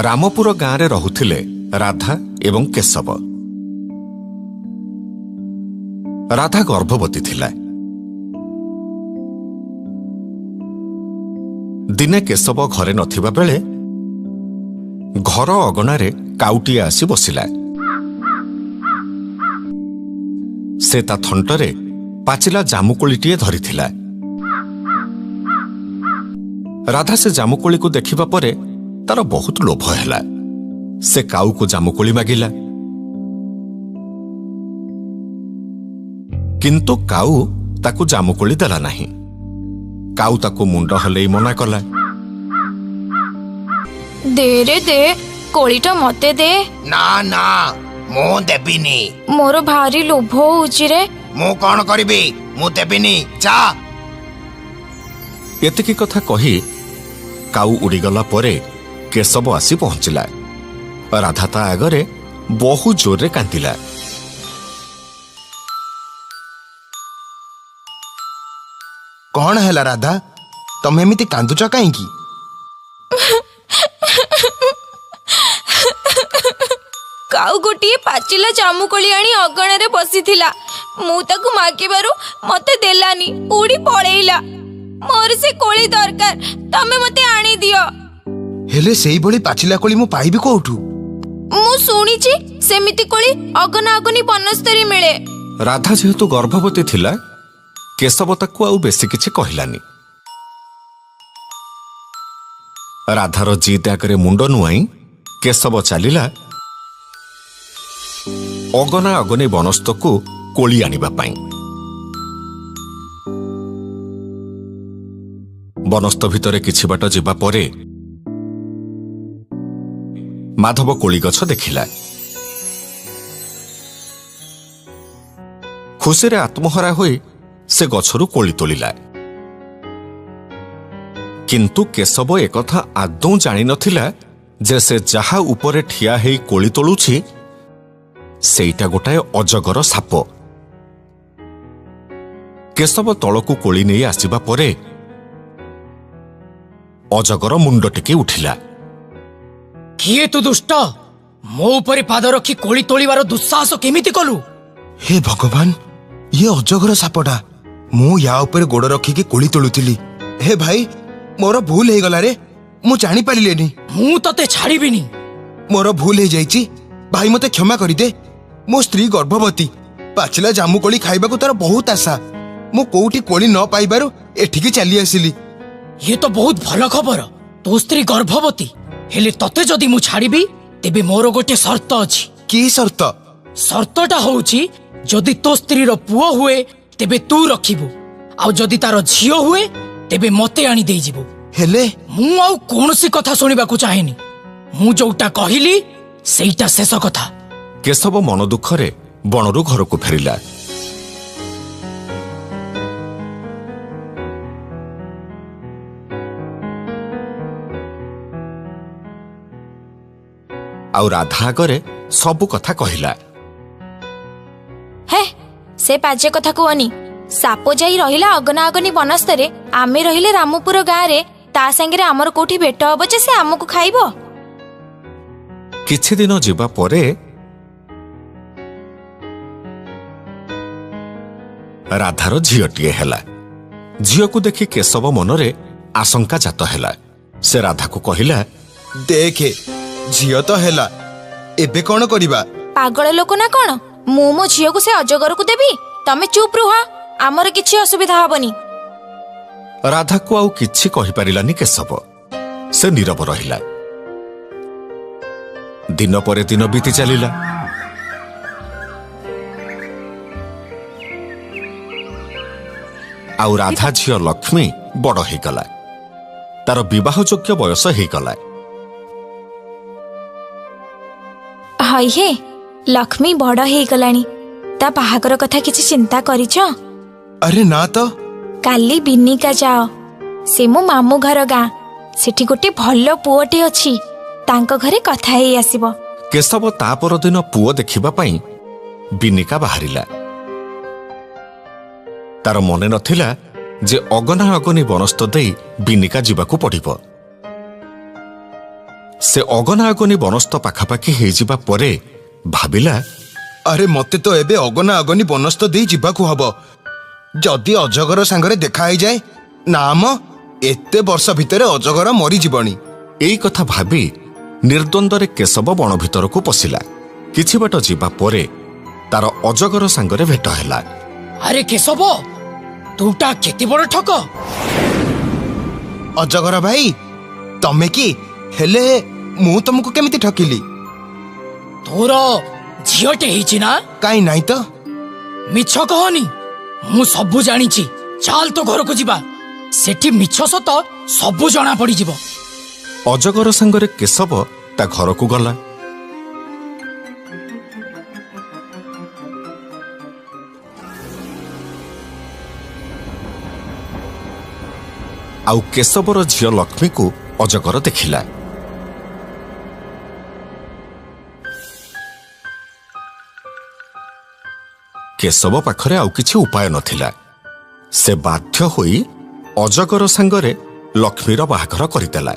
ରାମପୁର ଗାଁରେ ରହୁଥିଲେ ରାଧା ଏବଂ କେଶବ। ରାଧା ଗର୍ଭବତୀ ଥିଲା। ଦିନେ କେଶବ ଘରେ ନଥିବା ବେଳେ ଘର ଅଗଣାରେ କାଉଟିଏ ଆସି ବସିଲା। ସେ ତା ଥଣ୍ଟରେ ପାଚିଲା ଜାମୁକୋଳିଟିଏ ଧରିଥିଲା। ରାଧା ସେ ଜାମୁକୋଳିକୁ ଦେଖିବା ପରେ ତାର ବହୁତ ଲୋଭ ହେଲା। ସେ କାଉକୁ ଜାମୁକୋଳି ମାଗିଲା, କିନ୍ତୁ କାଉ ତାକୁ ଜାମୁକୋଳି ଦେଲା ନାହିଁ। କାଉ ତାକୁ ମୁଣ୍ଡ ହଲେଇ ମନା କଲା, ଦେ ରେ ଦେ, କୋଳିଟା ମତେ ଦେ। ନା ନା, ମୁଁ ଦେବିନି। ମୋର ଭାରି ଲୋଭ ହଉଛି ରେ। ମୁଁ କଣ କରିବି? ମୁଁ ଦେବିନି, ଯା। ଏତିକି କଥା କହି କାଉ ଉଡ଼ିଗଲା ପରେ କେଶବ ଆସି ପହଞ୍ଚିଲା। ରାଧା ତା ଆଗରେ ବହୁ ଜୋରରେ କାନ୍ଦିଲା। କଣ ହେଲା ରାଧା, ତମେ ଏମିତି କାନ୍ଦୁଛ କାହିଁକି? କାଉ ଗୋଟିଏ ପାଚିଲା ଜାମୁକୋଳି ଆଣି ଅଗଣାରେ ବସିଥିଲା। ମୁଁ ତାକୁ ମାଗିବାରୁ ମତେ ଦେଲାନି, ଉଡ଼ି ପଳେଇଲା। ମୋର ସେ କୋଳି ଦରକାର, ତମେ ମତେ ଆଣିଦିଅ। ହେଲେ ସେଇଭଳି ପାଚିଲା କୋଳି ମୁଁ ପାଇବି କୋଉଠୁ? ମୁଁ ଶୁଣିଛି ସେମିତି କୋଳି ଅଗନା ଅଗନି ବନସ୍ତରେ ମିଳେ। ରାଧା ଯେହେତୁ ଗର୍ଭବତୀ ଥିଲା, କେଶବ ତାକୁ ଆଉ ବେଶୀ କିଛି କହିଲାନି। ରାଧାର ଜିଦ୍ ଆଗରେ ମୁଣ୍ଡ ନୁଆଇଁ କେଶବ ଚାଲିଲା ଅଗନା ଅଗନି ବନସ୍ତକୁ କୋଳି ଆଣିବା ପାଇଁ। ବନସ୍ତ ଭିତରେ କିଛି ବାଟ ଯିବା ପରେ ମାଧବ କୋଳି ଗଛ ଦେଖିଲା। ଖୁସିରେ ଆତ୍ମହରା ହୋଇ ସେ ଗଛରୁ କୋଳି ତୋଳିଲା। କିନ୍ତୁ କେଶବ ଏକଥା ଆଦୌ ଜାଣିନଥିଲା ଯେ ସେ ଯାହା ଉପରେ ଠିଆ ହେଇ କୋଳି ତୋଳୁଛି ସେଇଟା ଗୋଟାଏ ଅଜଗର ସାପ। କେଶବ ତଳକୁ କୋଳି ନେଇ ଆସିବା ପରେ ଅଜଗର ମୁଣ୍ଡ ଟେକି ଉଠିଲା। କିଏ ତୁ ଦୁଷ୍ଟ? ମୋ ଉପରେ ପାଦ ରଖି କୋଳି ତୋଳିବାର ଦୁଃସାହସ କେମିତି କଲୁ? ହେ ଭଗବାନ, ଇଏ ଅଜଗର ସାପଟା। ମୁଁ ୟା ଉପରେ ଗୋଡ଼ ରଖିକି କୋଳି ତୋଳୁଥିଲି। ହେ ଭାଇ, ମୋର ଭୁଲ ହେଇଗଲା ରେ, ମୁଁ ଜାଣିପାରିଲିନି। ମୁଁ ତତେ ଛାଡ଼ିବିନି। ମୋର ଭୁଲ ହେଇଯାଇଛି ଭାଇ, ମତେ କ୍ଷମା କରିଦେ। ମୋ ସ୍ତ୍ରୀ ଗର୍ଭବତୀ, ପାଚିଲା ଜାମୁକୋଳି ଖାଇବାକୁ ତାର ବହୁତ ଆଶା। ମୁଁ କୋଉଠି କୋଳି ନ ପାଇବାରୁ ଏଠିକି ଚାଲି ଆସିଲି। ଇଏ ତ ବହୁତ ଭଲ ଖବର। ତୋ ସ୍ତ୍ରୀ ଗର୍ଭବତୀ। ହେଲେ ତତେ ଯଦି ମୁଁ ଛାଡ଼ିବି ତେବେ ମୋର ଗୋଟେ ସର୍ତ୍ତ ଅଛି। କି ସର୍ତ୍ତ? ସର୍ତ୍ତଟା ହଉଛି, ଯଦି ତୋ ସ୍ତ୍ରୀର ପୁଅ ହୁଏ ତେବେ ତୁ ରଖିବୁ, ଆଉ ଯଦି ତାର ଝିଅ ହୁଏ ତେବେ ମତେ ଆଣି ଦେଇଯିବୁ। ହେଲେ ମୁଁ ଆଉ କୌଣସି କଥା ଶୁଣିବାକୁ ଚାହେଁନି। ମୁଁ ଯୋଉଟା କହିଲି ସେଇଟା ଶେଷ କଥା। କେଶବ ମନ ଦୁଃଖରେ ବଣରୁ ଘରକୁ ଫେରିଲା। ଆଉ ରାଧା ଆଗରେ ସବୁ କଥା କହିଲା। ହେ, ସେ ପାଜେ କଥା କୁହନି। ସାପ ଯାଇ ରହିଲା ଅଗନା ଅଗନି ବନସ୍ତରେ, ଆମେ ରହିଲେ ରାମପୁର ଗାଁରେ। ତା ସାଙ୍ଗରେ ଆମର କୋଉଠି ଭେଟ ହବ ଯେ ସେ ଆମକୁ ଖାଇବ? କିଛି ଦିନ ଯିବା ପରେ ରାଧାର ଝିଅଟିଏ ହେଲା। ଝିଅକୁ ଦେଖି କେଶବ ମନରେ ଆଶଙ୍କା ଜାତ ହେଲା। ସେ ରାଧାକୁ କହିଲା, ଦେଖେ, ଝିଅ ତ ହେଲା, ଏବେ କଣ କରିବା? ପାଗଳ ଲୋକ ନା କଣ? ମୁଁ ମୋ ଝିଅକୁ ସେ ଅଜଗରକୁ ଦେବି? ତମେ ଚୁପ୍ ରୁହ, ଆମର କିଛି ଅସୁବିଧା ହବନି। ରାଧାକୁ ଆଉ କିଛି କହିପାରିଲାନି କେଶବ। ସେ ନୀରବ ରହିଲା। ଦିନ ପରେ ଦିନ ବିତି ଚାଲିଲା। ଆଉ ରାଧା ଝିଅ ଲକ୍ଷ୍ମୀ ବଡ଼ ହେଇଗଲା। ତାର ବିବାହ ଯୋଗ୍ୟ ବୟସ ହେଇଗଲା। ହଇ ହେ, ଲକ୍ଷ୍ମୀ ବଡ଼ ହେଇଗଲାଣି। ତା ବାହାଘର କଥା କିଛି ଚିନ୍ତା କରିଛ? ଆରେ ନା ତ। କାଲି ବିନିକା ଯାଅ, ସେ ମୋ ମାମୁଁ ଘର ଗାଁ। ସେଠି ଗୋଟେ ଭଲ ପୁଅଟେ ଅଛି, ତାଙ୍କ ଘରେ କଥା ହେଇ ଆସିବ। କେଶବ ତା ପରଦିନ ପୁଅ ଦେଖିବା ପାଇଁ ବିନିକା ବାହାରିଲା। ତାର ମନେ ନଥିଲା ଯେ ଅଗନା ଅଗନି ବନସ୍ତ ଦେଇ ବିନିକା ଯିବାକୁ ପଡ଼ିବ। ସେ ଅଗନା ଅଗନି ବନସ୍ତ ପାଖାପାଖି ହେଇଯିବା ପରେ ଭାବିଲା, ଆରେ ମତେ ତ ଏବେ ଅଗନା ଅଗନି ବନସ୍ତ ଦେଇ ଯିବାକୁ ହବ। ଯଦି ଅଜଗର ସାଙ୍ଗରେ ଦେଖା ହେଇଯାଏ, ନା ମ ଏତେ ବର୍ଷ ଭିତରେ ଅଜଗର ମରିଯିବଣି। ଏଇ କଥା ଭାବି ନିର୍ଦ୍ୱନ୍ଦରେ କେଶବ ବଣ ଭିତରକୁ ପଶିଲା। କିଛି ବାଟ ଯିବା ପରେ ତାର ଅଜଗର ସାଙ୍ଗରେ ଭେଟ ହେଲା। ଆରେ କେଶବ, ତୁଟା କେତେ ବଡ଼ ଠକ! ଅଜଗର ଭାଇ, ତମେ କି? ହେଲେ ମୁଁ ତମକୁ କେମିତି ଠକିଲି? ତୋର ଝିଅଟେ ହେଇଛି ନା? କାଇଁ ନାଇଁ ତ। ମିଛ କହନି, ମୁଁ ସବୁ ଜାଣିଛି। ଚାଲ ତ ଘରକୁ ଯିବା, ସେଠି ମିଛ ସତ ସବୁ ଜଣା ପଡିଯିବ। ଅଜଗର ସାଙ୍ଗରେ କେଶବ ତା ଘରକୁ ଗଲା। ଆଉ କେଶବର ଝିଅ ଲକ୍ଷ୍ମୀକୁ ଅଜଗର ଦେଖିଲା। କେଶବ ପାଖରେ ଆଉ କିଛି ଉପାୟ ନଥିଲା। ସେ ବାଧ୍ୟ ହୋଇ ଅଜଗର ସାଙ୍ଗରେ ଲକ୍ଷ୍ମୀର ବାହାଘର କରିଦେଲା।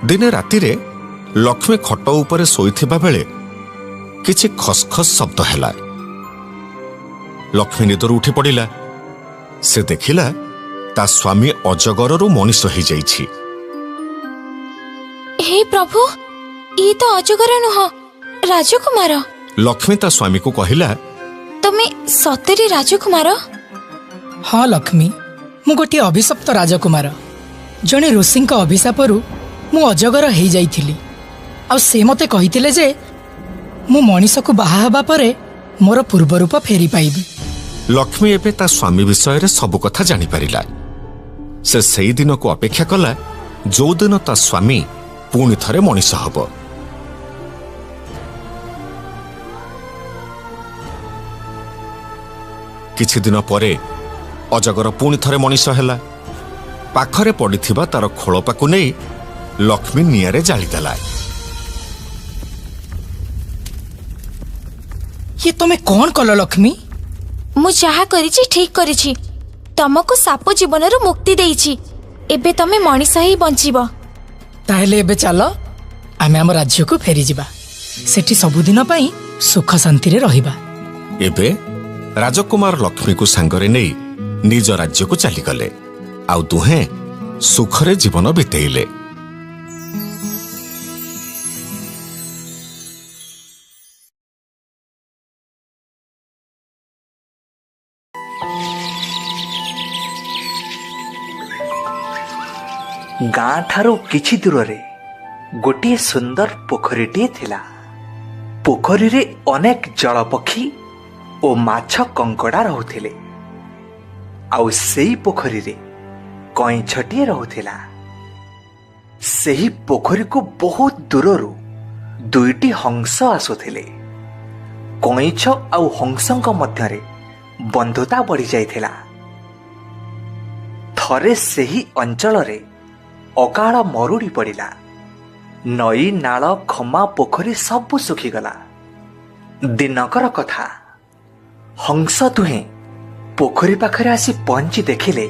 ଦିନେ ରାତିରେ ଲକ୍ଷ୍ମୀ ଖଟ ଉପରେ ଶୋଇଥିବା ବେଳେ କିଛି ଖସ୍ଖସ୍ ଶବ୍ଦ ହେଲା। ଲକ୍ଷ୍ମୀ ନିଦରୁ ଉଠି ପଡ଼ିଲା। ସେ ଦେଖିଲା ତା ସ୍ୱାମୀ ଅଜଗରରୁ ମଣିଷ ହେଇଯାଇଛି। ହେ ପ୍ରଭୁ, ଇଏ ତ ଅଜଗର ନୁହଁ, ରାଜକୁମାର। ଲକ୍ଷ୍ମୀ ତା ସ୍ୱାମୀକୁ କହିଲା, ତମେ ସତରେ ରାଜକୁମାର? ହଁ ଲକ୍ଷ୍ମୀ, ମୁଁ ଗୋଟିଏ ଅଭିଶପ୍ତ ରାଜକୁମାର। ଜଣେ ଋଷିଙ୍କ ଅଭିଶାପରୁ ମୁଁ ଅଜଗର ହେଇଯାଇଥିଲି। ଆଉ ସେ ମୋତେ କହିଥିଲେ ଯେ ମୁଁ ମଣିଷକୁ ବାହା ହେବା ପରେ ମୋର ପୂର୍ବ ରୂପ ଫେରି ପାଇବି। ଲକ୍ଷ୍ମୀ ଏବେ ତା ସ୍ୱାମୀ ବିଷୟରେ ସବୁ କଥା ଜାଣିପାରିଲା। ସେ ସେଇ ଦିନକୁ ଅପେକ୍ଷା କଲା ଯୋଉଦିନ ତା ସ୍ୱାମୀ ପୁଣି ଥରେ ମଣିଷ ହେବ। କିଛି ଦିନ ପରେ ଅଜଗର ପୁଣି ଥରେ ମଣିଷ ହେଲା। ପାଖରେ ପଡ଼ିଥିବା ତାର ଖୋଳପାକୁ ନେଇ ଲକ୍ଷ୍ମୀ ନିଆଁରେ ଜାଳିଦେଲା। ଇଏ ତମେ କ'ଣ କଲ ଲକ୍ଷ୍ମୀ? ମୁଁ ଯାହା କରିଛି ଠିକ୍ କରିଛି। ତମକୁ ସାପ ଜୀବନରୁ ମୁକ୍ତି ଦେଇଛି। ଏବେ ତମେ ମଣିଷ ହେଇ ବଞ୍ଚିବ। ତାହେଲେ ଏବେ ଚାଲ ଆମେ ଆମ ରାଜ୍ୟକୁ ଫେରିଯିବା। ସେଠି ସବୁଦିନ ପାଇଁ ସୁଖ ଶାନ୍ତିରେ ରହିବା। ଏବେ ରାଜକୁମାର ଲକ୍ଷ୍ମୀକୁ ସାଙ୍ଗରେ ନେଇ ନିଜ ରାଜ୍ୟକୁ ଚାଲିଗଲେ। ଆଉ ଦୁହେଁ ସୁଖରେ ଜୀବନ ବିତେଇଲେ। ଗାଁ ଠାରୁ କିଛି ଦୂରରେ ଗୋଟିଏ ସୁନ୍ଦର ପୋଖରୀଟିଏ ଥିଲା। ପୋଖରୀରେ ଅନେକ ଜଳପକ୍ଷୀ ଓ ମାଛ କଙ୍କଡ଼ା ରହୁଥିଲେ। ଆଉ ସେଇ ପୋଖରୀରେ କଇଁଛଟିଏ ରହୁଥିଲା। ସେହି ପୋଖରୀକୁ ବହୁତ ଦୂରରୁ ଦୁଇଟି ହଂସ ଆସୁଥିଲେ। କଇଁଛ ଆଉ ହଂସଙ୍କ ମଧ୍ୟରେ ବନ୍ଧୁତା ବଢ଼ି ଯାଇଥିଲା। ଥରେ ସେହି ଅଞ୍ଚଳରେ ଅକାଳ ମରୁଡ଼ି ପଡ଼ିଲା। ନଈ, ନାଳ, ଖମା, ପୋଖରୀ ସବୁ ଶୁଖିଗଲା। ଦିନକର କଥା, ହଂସ ଦୁହେଁ ପୋଖରୀ ପାଖରେ ଆସି ପହଞ୍ଚି ଦେଖିଲେ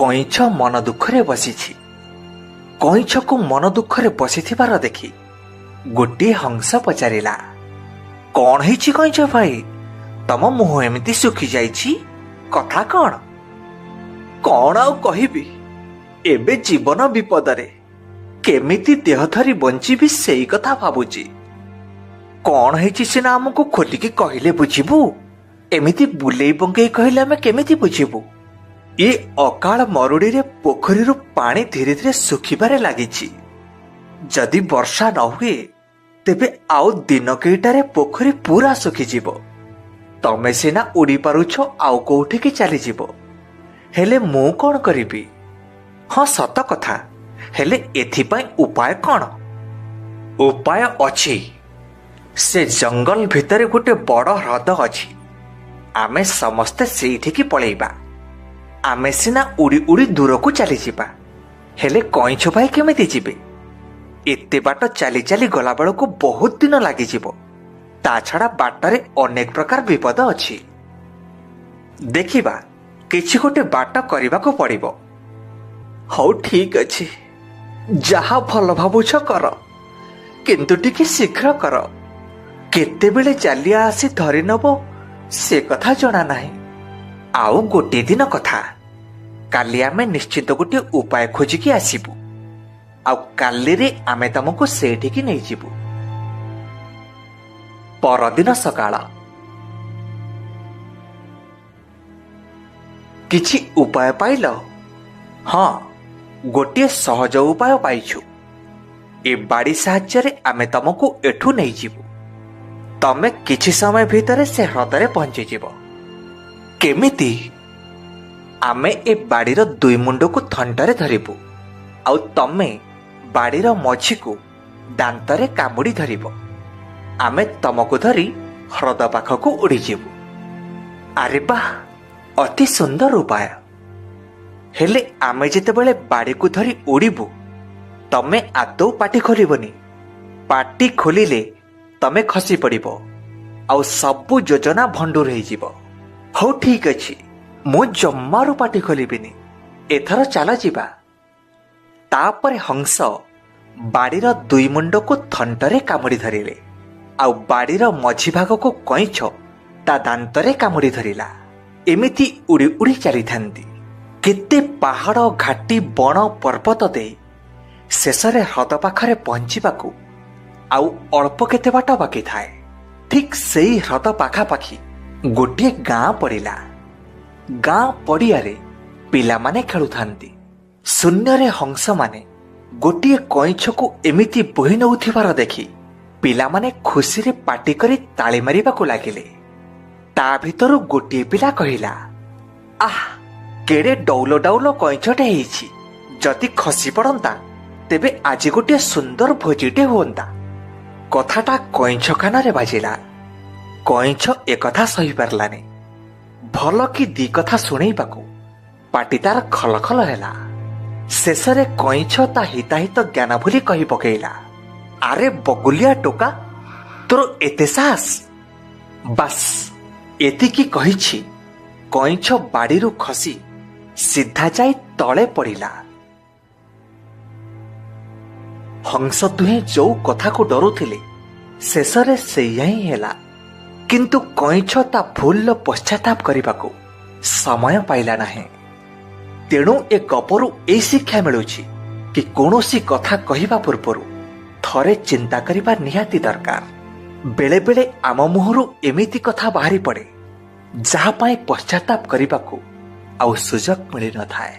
କଇଁଛ ମନ ଦୁଃଖରେ ବସିଛି। କଇଁଛକୁ ମନ ଦୁଃଖରେ ବସିଥିବାର ଦେଖି ଗୋଟିଏ ହଂସ ପଚାରିଲା, କ'ଣ ହେଇଛି କଇଁଛ ଭାଇ? ତମ ମୁହଁ ଏମିତି ଶୁଖିଯାଇଛି, କଥା କ'ଣ? କ'ଣ ଆଉ କହିବି, ଏବେ ଜୀବନ ବିପଦରେ। କେମିତି ଦେହ ଧରି ବଞ୍ଚିବି ସେଇ କଥା ଭାବୁଛି। କ'ଣ ହେଇଛି ସିନା ଆମକୁ ଖୋଲିକି କହିଲେ ବୁଝିବୁ। ଏମିତି ବୁଲେଇ ବଙ୍କେଇ କହିଲେ ଆମେ କେମିତି ବୁଝିବୁ? ଏ ଅକାଳ ମରୁଡ଼ିରେ ପୋଖରୀରୁ ପାଣି ଧୀରେ ଧୀରେ ଶୁଖିବାରେ ଲାଗିଛି। ଯଦି ବର୍ଷା ନ ହୁଏ ତେବେ ଆଉ ଦିନ କେଇଟାରେ ପୋଖରୀ ପୁରା ଶୁଖିଯିବ। ତମେ ସିନା ଉଡ଼ି ପାରୁଛ ଆଉ କୋଉଠିକି ଚାଲିଯିବ, ହେଲେ ମୁଁ କ'ଣ କରିବି? ହଁ ସତ କଥା, ହେଲେ ଏଥିପାଇଁ ଉପାୟ କ'ଣ? ଉପାୟ ଅଛି। ସେ ଜଙ୍ଗଲ ଭିତରେ ଗୋଟେ ବଡ଼ ହ୍ରଦ ଅଛି। ଆମେ ସମସ୍ତେ ସେଇଠିକି ପଳେଇବା। ଆମେ ସିନା ଉଡ଼ି ଉଡ଼ି ଦୂରକୁ ଚାଲିଯିବା, ହେଲେ କଇଁଛ ଭାଇ କେମିତି ଯିବେ? ଏତେ ବାଟ ଚାଲି ଚାଲି ଗଲାବେଳକୁ ବହୁତ ଦିନ ଲାଗିଯିବ। ତା ଛଡ଼ା ବାଟରେ ଅନେକ ପ୍ରକାର ବିପଦ ଅଛି। ଦେଖିବା, କିଛି ଗୋଟେ ବାଟ କରିବାକୁ ପଡ଼ିବ। ହଉ ଠିକ ଅଛି, ଯାହା ଭଲ ଭାବୁଛ କର, କିନ୍ତୁ ଟିକେ ଶୀଘ୍ର କର। କେତେବେଳେ ଚାଲିଆ ଆସି ଧରି ନେବ ସେ କଥା ଜଣା ନାହିଁ। ଆଉ ଗୋଟିଏ ଦିନ କଥା, କାଲି ଆମେ ନିଶ୍ଚିତ ଗୋଟିଏ ଉପାୟ ଖୋଜିକି ଆସିବୁ। ଆଉ କାଲିରେ ଆମେ ତମକୁ ସେଇଠିକି ନେଇଯିବୁ। ପରଦିନ ସକାଳ। କିଛି ଉପାୟ ପାଇଲ? ହଁ, ଗୋଟିଏ ସହଜ ଉପାୟ ପାଇଛୁ। ଏ ବାଡ଼ି ସାହାଯ୍ୟରେ ଆମେ ତମକୁ ଏଠୁ ନେଇଯିବୁ। ତମେ କିଛି ସମୟ ଭିତରେ ସେ ହ୍ରଦରେ ପହଞ୍ଚିଯିବ। କେମିତି? ଆମେ ଏ ବାଡ଼ିର ଦୁଇ ମୁଣ୍ଡକୁ ଥଣ୍ଟରେ ଧରିବୁ, ଆଉ ତମେ ବାଡ଼ିର ମଝିକୁ ଦାନ୍ତରେ କାମୁଡ଼ି ଧରିବ। ଆମେ ତମକୁ ଧରି ହ୍ରଦ ପାଖକୁ ଉଡ଼ିଯିବୁ। ଆରେ ବାଃ, ଅତି ସୁନ୍ଦର ଉପାୟ। ହେଲେ ଆମେ ଯେତେବେଳେ ବାଡ଼ିକୁ ଧରି ଉଡ଼ିବୁ, ତମେ ଆଦୌ ପାଟି ଖୋଲିବନି। ପାଟି ଖୋଲିଲେ ତମେ ଖସି ପଡ଼ିବ, ଆଉ ସବୁ ଯୋଜନା ଭଣ୍ଡୁର ହେଇଯିବ। ହଉ ଠିକ ଅଛି, ମୁଁ ଜମାରୁ ପାଟି ଖୋଲିବିନି। ଏଥର ଚାଲ ଯିବା। ତାପରେ ହଂସ ବାଡ଼ିର ଦୁଇ ମୁଣ୍ଡକୁ ଥଣ୍ଟରେ କାମୁଡ଼ି ଧରିଲେ, ଆଉ ବାଡ଼ିର ମଝି ଭାଗକୁ କଇଁଛ ତା ଦାନ୍ତରେ କାମୁଡ଼ି ଧରିଲା। ଏମିତି ଉଡ଼ି ଉଡ଼ି ଚାଲିଥାନ୍ତି। କେତେ ପାହାଡ଼, ଘାଟି, ବଣ, ପର୍ବତ ଦେଇ ଶେଷରେ ହ୍ରଦ ପାଖରେ ପହଞ୍ଚିବାକୁ ଆଉ ଅଳ୍ପ କେତେ ବାଟ ବାକି ଥାଏ। ଠିକ୍ ସେଇ ହ୍ରଦ ପାଖାପାଖି ଗୋଟିଏ ଗାଁ ପଡ଼ିଲା। ଗାଁ ପଡ଼ିଆରେ ପିଲାମାନେ ଖେଳୁଥାନ୍ତି। ଶୂନ୍ୟରେ ହଂସମାନେ ଗୋଟିଏ କଇଁଛକୁ ଏମିତି ବୋହି ନେଉଥିବାର ଦେଖି ପିଲାମାନେ ଖୁସିରେ ପାଟି କରି ତାଳି ମାରିବାକୁ ଲାଗିଲେ। ତା ଭିତରୁ ଗୋଟିଏ ପିଲା କହିଲା, ଆଃ, କେଡ଼େ ଡଉଲ ଡଉଲ କଇଁଛଟେ ହେଇଛି। ଯଦି ଖସି ପଡ଼ନ୍ତା ତେବେ ଆଜି ଗୋଟିଏ ସୁନ୍ଦର ଭୋଜିଟେ ହୁଅନ୍ତା। କଥାଟା କଇଁଛ କାନରେ ବାଜିଲା। କଇଁଛ ଏକଥା ସହିପାରିଲାନି। ଭଲ କି ଦି କଥା ଶୁଣେଇବାକୁ ପାଟି ତାର ଖଲ ଖଲ ହେଲା। ଶେଷରେ କଇଁଛ ତା ହିତାହିତ ଜ୍ଞାନ ଭୁଲି କହି ପକେଇଲା, ଆରେ ବଗୁଲିଆ ଟୋକା, ତୋର ଏତେ ସାହସ? ବାସ୍, ଏତିକି କହିଛି କଇଁଛ ବାଡ଼ିରୁ ଖସି ସିଧା ଯାଇ ତଳେ ପଡ଼ିଲା। ହଂସ ଦୁହେଁ ଯୋଉ କଥାକୁ ଡରୁଥିଲେ, ଶେଷରେ ସେଇଆ ହିଁ ହେଲା। କିନ୍ତୁ କଇଁଛ ତା ଭୁଲର ପଶ୍ଚାତାପ କରିବାକୁ ସମୟ ପାଇଲା ନାହିଁ। ତେଣୁ ଏ ଗପରୁ ଏଇ ଶିକ୍ଷା ମିଳୁଛି କି କୌଣସି କଥା କହିବା ପୂର୍ବରୁ ଥରେ ଚିନ୍ତା କରିବା ନିହାତି ଦରକାର। ବେଳେବେଳେ ଆମ ମୁହଁରୁ ଏମିତି କଥା ବାହାରି ପଡ଼େ ଯାହା ପାଇଁ ପଶ୍ଚାତାପ କରିବାକୁ ଆଉ ସୁଯୋଗ ମିଳିନଥାଏ।